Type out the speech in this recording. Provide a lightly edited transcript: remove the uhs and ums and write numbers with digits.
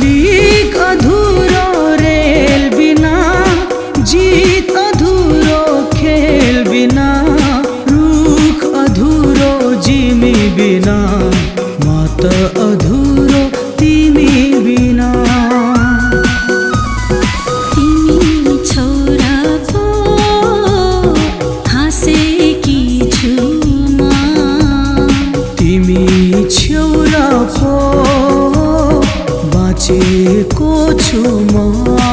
Leak अधूरो rail बिना, जीत अधूरो खेल बिना, रूख अधूरो जिमी बिना, मात अधूरो तिमी बिना। तिमी छोरा पो हाँसेकी छु म, तिमी छेउरा पो बाँचेको छु म।